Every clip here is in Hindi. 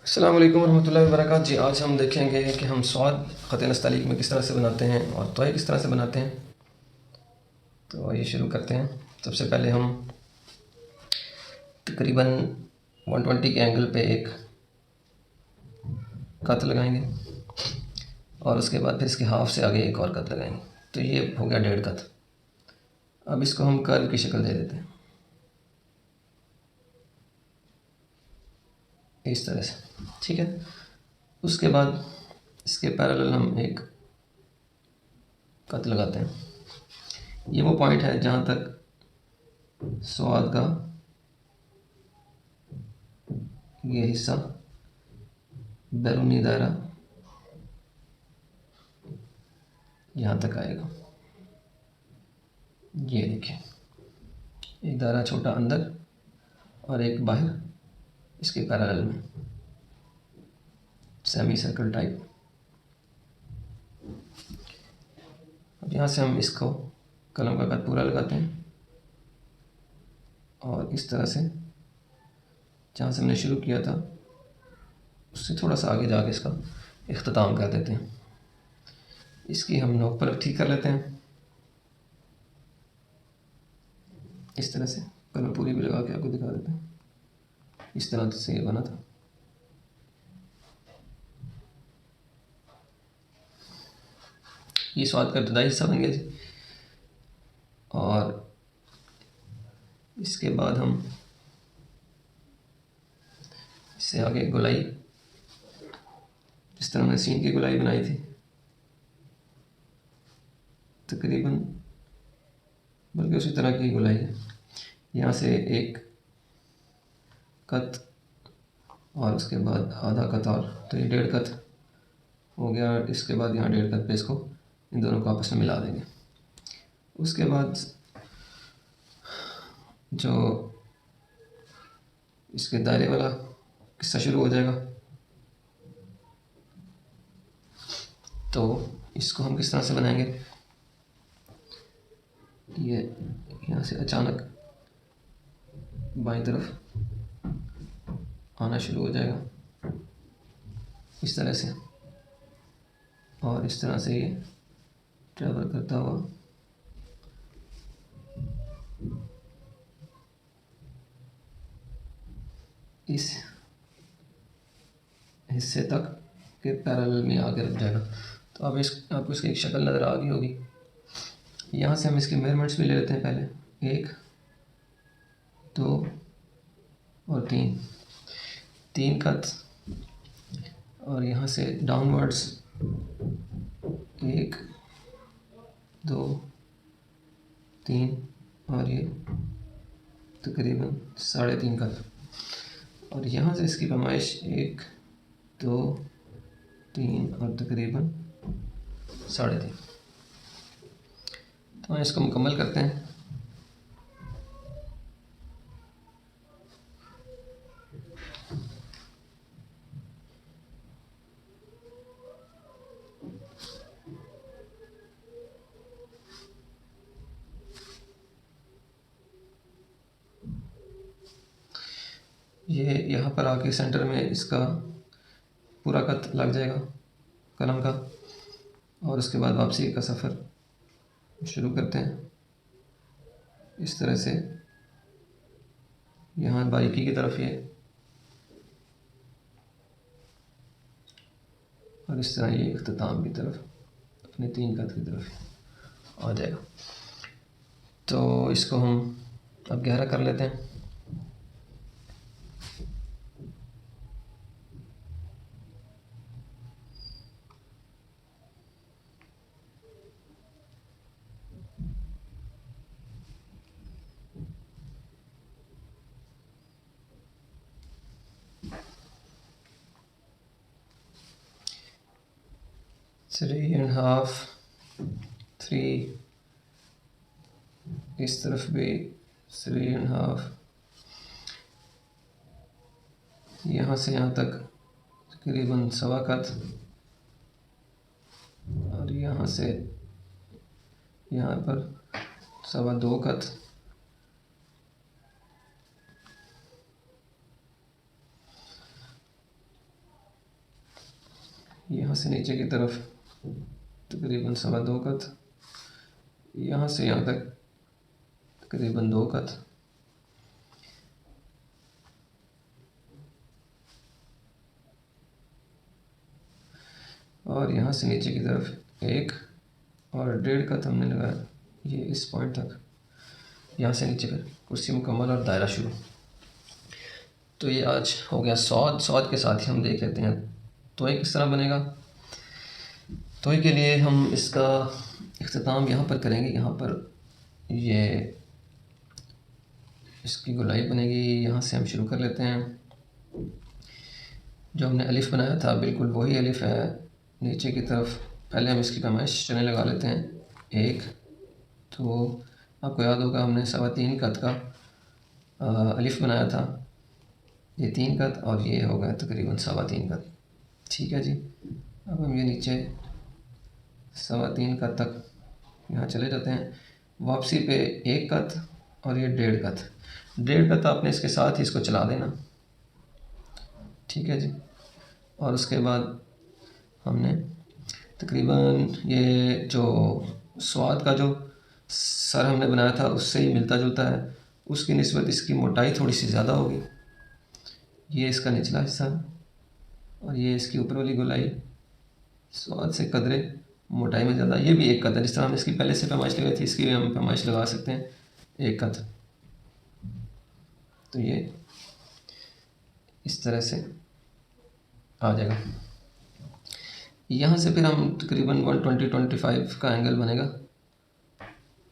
अस्सलाम वालेकुम रहमतुल्लाहि व बरकातहू। जी, आज हम देखेंगे कि हम स्वाद ख़त नस्तालीक में किस तरह से बनाते हैं और तोय किस तरह से बनाते हैं। तो आइए शुरू करते हैं। सबसे पहले हम तकरीबन 120 के एंगल पे एक कत लगाएंगे और उसके बाद फिर इसके हाफ से आगे एक और कत लगाएंगे। तो ये हो गया 1.5 कत। अब इसको हम कर्व की शक्ल दे देते हैं इस तरह से, ठीक है। उसके बाद इसके पैरेलल हम एक कत लगाते हैं। ये वो पॉइंट है जहाँ तक स्वाद का ये हिस्सा बैरूनी दायरा यहाँ तक आएगा। ये देखिए, एक दायरा छोटा अंदर और एक बाहर इसके पैरेलल में, सेमी सर्कल टाइप। अब यहाँ से हम इसको कलम का कट पूरा लगाते हैं और इस तरह से जहाँ से हमने शुरू किया था उससे थोड़ा सा आगे जाके इसका इख्तिताम कर देते हैं। इसकी हम नोक पर ठीक कर लेते हैं इस तरह से। कलम पूरी भी लगा के आपको दिखा देते हैं। इस तरह से ये बना था। ये स्वाद का इब्तदाई हिस्सा बन गया जी। और इसके बाद हम इससे आगे गोलाई, जिस तरह हमने सीन की गोलाई बनाई थी तकरीबन, बल्कि उसी तरह की गोलाई है। यहाँ से एक कत और उसके बाद आधा कत, और तो ये 1.5 कत हो गया। इसके बाद यहाँ 1.5 कत पे इसको इन दोनों को आपस में मिला देंगे। उसके बाद जो इसके दायरे वाला किस्सा शुरू हो जाएगा। तो इसको हम किस तरह से बनाएंगे, ये यहाँ से अचानक बाईं तरफ आना शुरू हो जाएगा इस तरह से, और इस तरह से ये ट्रैवल करता हुआ इस हिस्से तक के पैरेलल में आके रुक जाएगा। तो अब आपको इसकी एक शक्ल नज़र आ गई होगी। यहाँ से हम इसके मेजरमेंट्स भी ले लेते हैं पहले। 1 2 और 3 कत, और यहाँ से डाउनवर्ड्स 1 2 3 और ये तकरीबन 3.5 कत। और यहाँ से इसकी पैमाइश 1 2 3 और तकरीबन 3.5। तो हम इसको मुकम्मल करते हैं। ये यहाँ पर आके सेंटर में इसका पूरा कत लग जाएगा कलम का, और उसके बाद वापसी का सफ़र शुरू करते हैं इस तरह से। यहाँ बारीकी की तरफ ये, और इस तरह ये इख्तिताम की तरफ अपने 3 कत की तरफ आ जाएगा। तो इसको हम अब गहरा कर लेते हैं। थ्री एंड हाफ, 3, इस तरफ भी 3 एंड हाफ, यहाँ से यहाँ तक तकरीबन 1.25 कत, और यहाँ से यहाँ पर 2.25 कत, यहाँ से नीचे की तरफ तकरीबन 2.25 कत, यहाँ से यहाँ तक तकरीबन 2 कत, और यहाँ से नीचे की तरफ 1 और 1.5 कत हमने लगाया ये इस पॉइंट तक, यहाँ से नीचे फिर कुर्सी मुकम्मल और दायरा शुरू। तो ये आज हो गया सौद के साथ ही हम देख लेते हैं तोय किस तरह बनेगा। तोय के लिए हम इसका इख्तिताम यहाँ पर करेंगे, यहाँ पर ये इसकी गोलाई बनेगी, यहाँ से हम शुरू कर लेते हैं। जो हमने अलिफ बनाया था बिल्कुल वही अलिफ है नीचे की तरफ। पहले हम इसकी पैमाइश चने लगा लेते हैं 1, तो आपको याद होगा हमने 3.25 कत का अलिफ बनाया था, ये 3 कत और ये हो गया तकरीबन 3.25 कत। ठीक है जी, अब हम ये नीचे 3.25 कत तक यहाँ चले जाते हैं। वापसी पे 1 कत और ये 1.5 कत, 1.5 कत आपने इसके साथ ही इसको चला देना। ठीक है जी, और उसके बाद हमने तकरीबन ये जो स्वाद का जो सर हमने बनाया था उससे ही मिलता जुलता है, उसकी निस्बत इसकी मोटाई थोड़ी सी ज़्यादा होगी। ये इसका निचला हिस्सा और ये इसकी ऊपर वाली गोलाई स्वाद से कदरे मोटाई में ज़्यादा। ये भी 1 कत है, जिस तरह हमने इसकी पहले से पैमाइश लगाई थी इसकी भी हम पैमाइश लगा सकते हैं 1 कत। तो ये इस तरह से आ जाएगा। यहाँ से फिर हम तकरीबन 120-125 का एंगल बनेगा,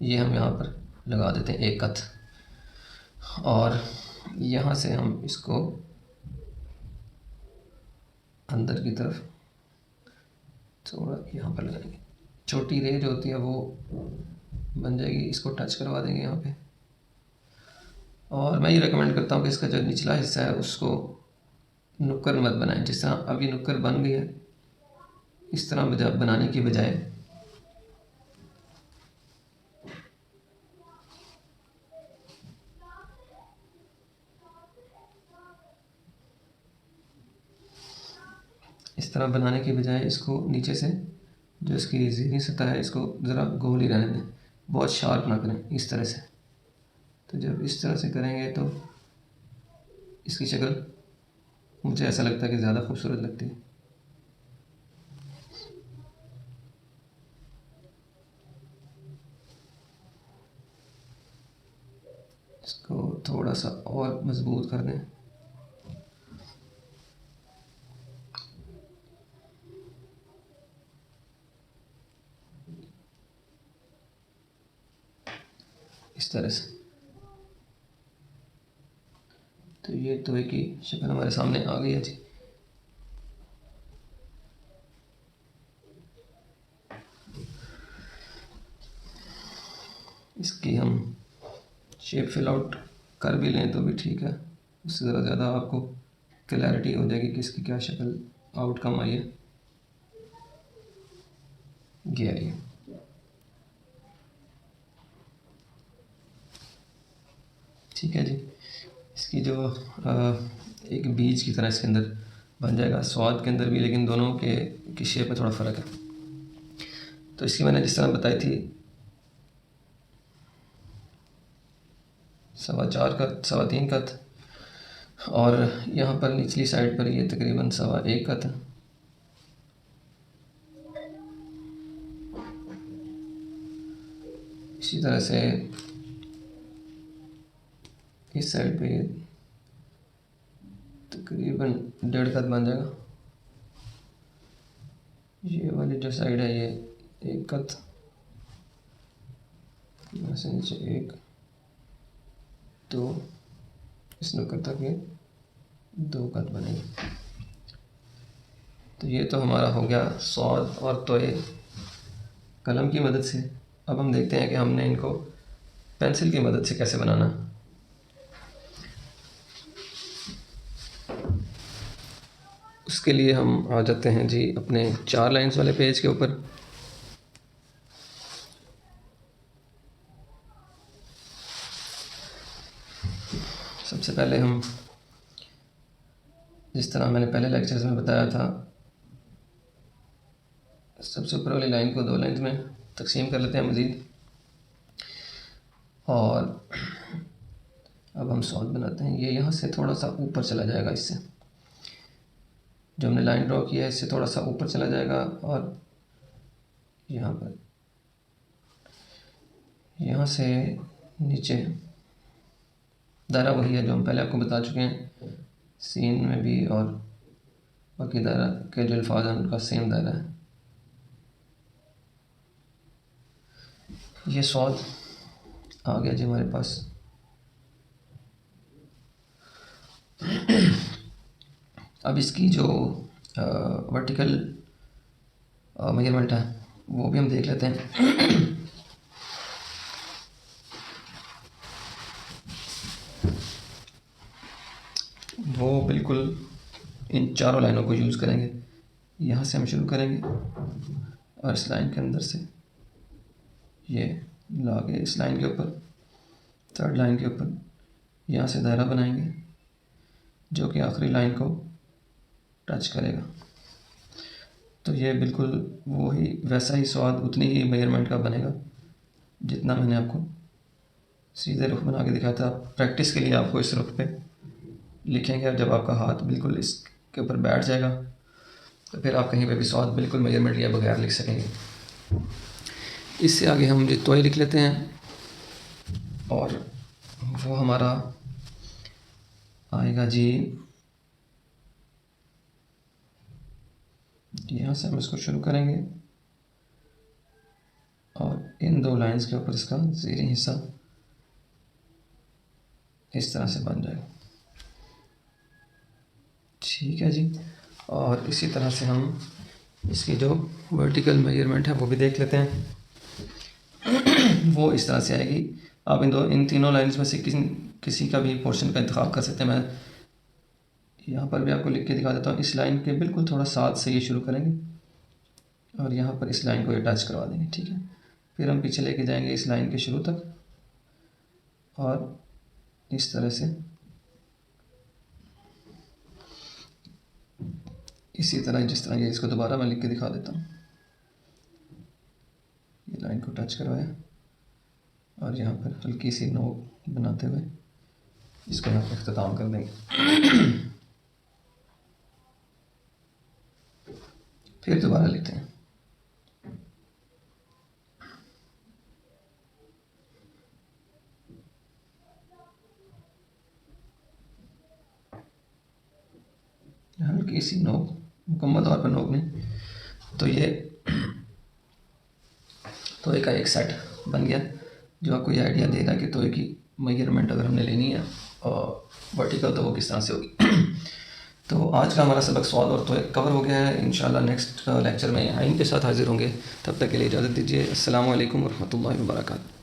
ये हम यहाँ पर लगा देते हैं 1 कत, और यहाँ से हम इसको अंदर की तरफ थोड़ा यहाँ पर लगाएंगे। छोटी रे जो होती है वो बन जाएगी, इसको टच करवा देंगे यहाँ पे। और मैं ये रेकमेंड करता हूँ कि इसका जो निचला हिस्सा है उसको नुक्कर मत बनाएं। जिस तरह अभी नुक्कर बन गई है इस तरह बनाने की बजाय इसको नीचे से जो इसकी ज़ीनी सतह है इसको ज़रा गोल ही रहने दें, बहुत शार्प ना करें इस तरह से। तो जब इस तरह से करेंगे तो इसकी शक्ल मुझे ऐसा लगता है कि ज़्यादा खूबसूरत लगती है। इसको थोड़ा सा और मजबूत कर दें। इस तरह से तो ये तोय की शक्ल हमारे सामने आ गई है जी। इसकी हम शेप फिल आउट कर भी लें तो भी ठीक है, उससे ज़रा ज़्यादा आपको क्लैरिटी हो जाएगी कि इसकी क्या शक्ल आउटकम आई है। ये आई है। ठीक है जी, इसकी जो एक बीज की तरह इसके अंदर बन जाएगा, स्वाद के अंदर भी, लेकिन दोनों के की शेप में थोड़ा फ़र्क है। तो इसकी मैंने जिस तरह बताई थी 4.25 कत, 3.25 कत, और यहाँ पर निचली साइड पर ये तकरीबन 1.25 कत है। इसी तरह से इस साइड पे ये तकरीबन 1.5 कत बन जाएगा। ये वाली जो साइड है ये 1 कत, यहाँ से नीचे 1, 2, इस नुक्कड़ तक ये 2 कत बनेगी। तो ये तो हमारा हो गया सौद और तोय कलम की मदद से। अब हम देखते हैं कि हमने इनको पेंसिल की मदद से कैसे बनाना है। उसके लिए हम आ जाते हैं जी अपने 4 लाइन्स वाले पेज के ऊपर। सबसे पहले हम जिस तरह मैंने पहले लेक्चर्स में बताया था सबसे ऊपर वाली लाइन को 2 लाइन्स में तकसीम कर लेते हैं मज़ीद। और अब हम सॉल्व बनाते हैं। ये यहाँ से थोड़ा सा ऊपर चला जाएगा, इससे जो हमने लाइन ड्रॉ किया है इससे थोड़ा सा ऊपर चला जाएगा, और यहाँ पर यहाँ से नीचे दायरा वही है जो हम पहले आपको बता चुके हैं, सीन में भी और बाकी दायरा के जो अल्फाज हैं उनका सेम दायरा है। ये सॉल्व आ गया जी हमारे पास। अब इसकी जो वर्टिकल मेजरमेंट है वो भी हम देख लेते हैं। वो बिल्कुल इन चारों लाइनों को यूज़ करेंगे। यहाँ से हम शुरू करेंगे और इस लाइन के अंदर से ये ला के इस लाइन के ऊपर, थर्ड लाइन के ऊपर यहाँ से दायरा बनाएंगे जो कि आखिरी लाइन को टच करेगा। तो ये बिल्कुल वही वैसा ही स्वाद उतनी ही मेजरमेंट का बनेगा जितना मैंने आपको सीधे रुख बना के दिखाया था। प्रैक्टिस के लिए आपको इस रुख पे लिखेंगे, और जब आपका हाथ बिल्कुल इसके ऊपर बैठ जाएगा तो फिर आप कहीं पे भी स्वाद बिल्कुल मेजरमेंट लिया बगैर लिख सकेंगे। इससे आगे हम जो तोय लिख लेते हैं, और वो हमारा आएगा जी, यहाँ से हम इसको शुरू करेंगे और इन 2 लाइंस के ऊपर इसका ज़ीरी हिस्सा इस तरह से बन जाएगा। ठीक है जी। और इसी तरह से हम इसकी जो वर्टिकल मेजरमेंट है वो भी देख लेते हैं। वो इस तरह से आएगी। आप इन तीनों लाइंस में से किसी का भी पोर्शन का इंतखाब कर सकते हैं। मैं यहाँ पर भी आपको लिख के दिखा देता हूँ। इस लाइन के बिल्कुल थोड़ा साथ से ये शुरू करेंगे और यहाँ पर इस लाइन को ये टच करवा देंगे। ठीक है, फिर हम पीछे लेके जाएंगे इस लाइन के शुरू तक, और इस तरह से इसी तरह जिस तरह ये, इसको दोबारा मैं लिख के दिखा देता हूँ। ये लाइन को टच करवाया और यहाँ पर हल्की सी नोक बनाते हुए इसको यहाँ पर इख्तिताम कर देंगे। फिर दोबारा लिखते हैं। हल्की सी नोक, मुकम्मल तौर पर नोक नहीं। तो ये तोय का एक सेट बन गया जो आपको ये आइडिया देगा कि तोय की मेजरमेंट अगर हमने लेनी है और वर्टिकल तो वो किस तरह से होगी। तो आज का हमारा सबक स्वाद और तोय कवर हो गया है। इंशाल्लाह नेक्स्ट लेक्चर में आइन के साथ हाजिर होंगे। तब तक के लिए इजाज़त दीजिए। अस्सलामु अलैकुम वरहमतुल्लाहि वबरकातुहू।